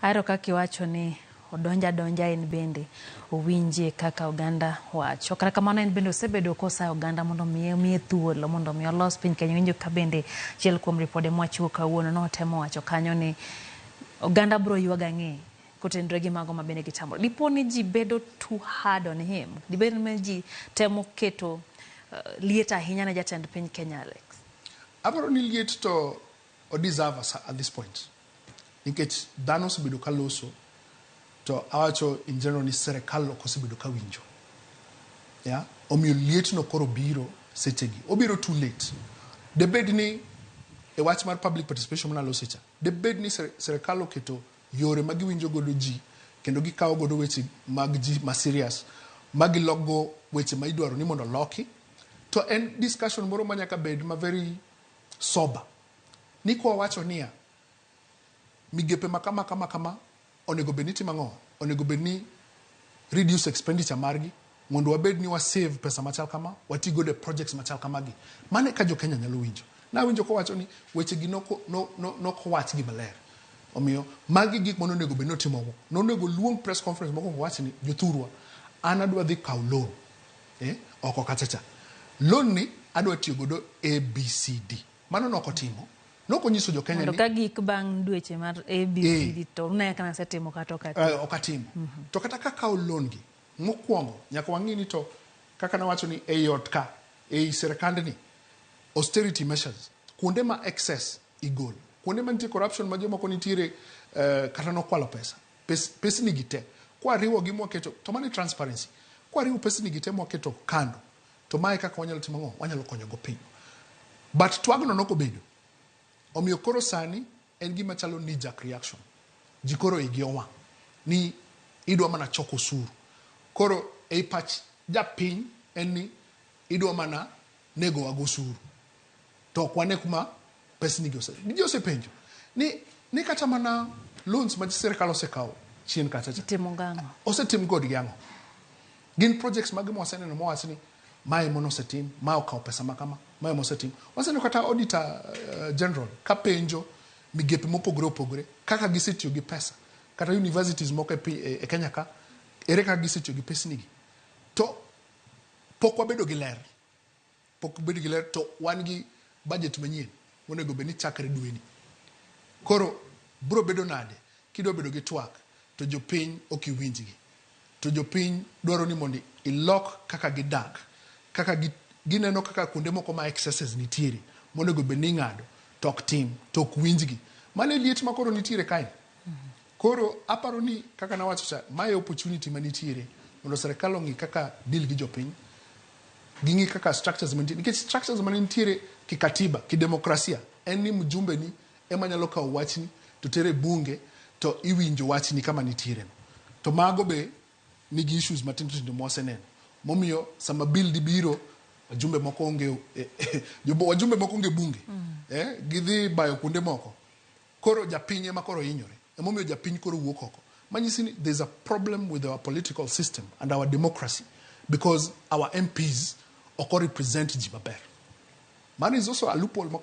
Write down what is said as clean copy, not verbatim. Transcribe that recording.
Aero kaka iwacho ni donja en bende owinje kaka oganda wacho. Kata kamano en bende osebedo kosa oganda mondo miye thuolo mondo mi olos piny Kenya. Winjo ka bende chiel kuom ripode mwachiwo kawuono notemo wacho kanyo ni oganda bro yuaga ng'e kotenore gi mago ma bende gitamore. Dipo ni ji bedo too hard on him. Dibed ni ji temo keto Liet ahinya ne jatend piny Kenya, Alex. Aparo ni Liet to o deserve at this point. Nikech dhano osebedo ka loso to awacho in general ni sirkal ok osebedo ka winjo. Yeah? Omiyo Liet no koro biro sechegi. Obiro too late. Debed ni e wach mar public participation mna loso cha. Debed ni sirkal oketo yore ma giwinjo godo ji kendo gikawo godo weche mag ji ma serious magilogo weche ma idwaro ni mondo loki. To en discussion moro ma nyaka bed ma very sober. Ni kwa wacho niya migepe makama onego bed ni timo ang'o? Onego bed ni reduce expenditure margi mondo wabed ni wa save pesa machal kama wati go de projects machal kamagi. Mane ka jo Kenya nyalo winjo. Na winjo ko wacho ni weche gi noko wach gi maler. Omiyo magi gik mono onego bed ni timo. Nonego luong press conference moko wach ni jothurwa an adwa dhi kaw loan. Oko kachacha. Loan ni adwa tiyo godo ABCD. Mano noko timo. Noko nyiso jo Kenya ni ka gik bang dweche mar ABCD to ne kana setimo kata okatimo. To kata ka kaw loan gi mokwongo nyaka wang'i ni to kaka na wacho ni eyot ka sirkand ni austerity measures kuonde ma excess igol kuonde ma nitie corruption ma jomoko nitiere kata nokwalo pes ni gite kwa riwo gi mwaketo to mani transparency kwa riwo pes ni gite mwaketo kando to mae kaka wanyalo timo ng'o wanyalo konyo go piny but twagno noko bedo omiyo koro sani en gima chalo knee jerk reaction jikoro igi owang' ni idwa mana choko suru koro ei pach japiny en ni idwa mana nego wago suru to kwane kuma pes ni gi osepenjo ni kata mana loans ma sirkal osekawo chien kacha timo ng'ango osetim god gi ang'o gin projects mag moseneno mowach ni mae mono setim ma okawo pesa makama mae mosetim waseneno kata auditor general ka penjo migepe mopogore kaka gisetiyo gi pesa kata universities moko e Kenya ka ere kaka gisetiyo gi pesni gi to pok wabedo gi ler to wan gi budget manyien monego bed ni chakre dweni koro bro bedo nade kidwa bedo gi twak to jopiny ok iwinjgi to jopiny dwaro ni mondo ilok kaka gidak kaka gineno kaka kuonde moko ma excesses nitiere monego bed ni ng'ado tok tim tok winjgi mane Liet makoro nitiere kae koro aparo ni kaka na wacho cha my opportunity manitiere mondo sirkal ong'i kaka deal gi jopiny gingi kaka structures manitiere nikech structures manitiere kikatiba kidemokrasia en ni mjumbe ni ema nyalo kawo wachni to tere bunge to iwinjo wachni kama nitiere to mago be nigi issues matindo moseneno momiyo sama bill di biro wajumbe moko onge bunge gidhi bayo kuonde moko koro japiny ema koro hinyore momiyo japiny koro wuok oko manyisi ni there's a problem with our political system and our democracy because our MPs oko represent ji maber. Man is also a loophole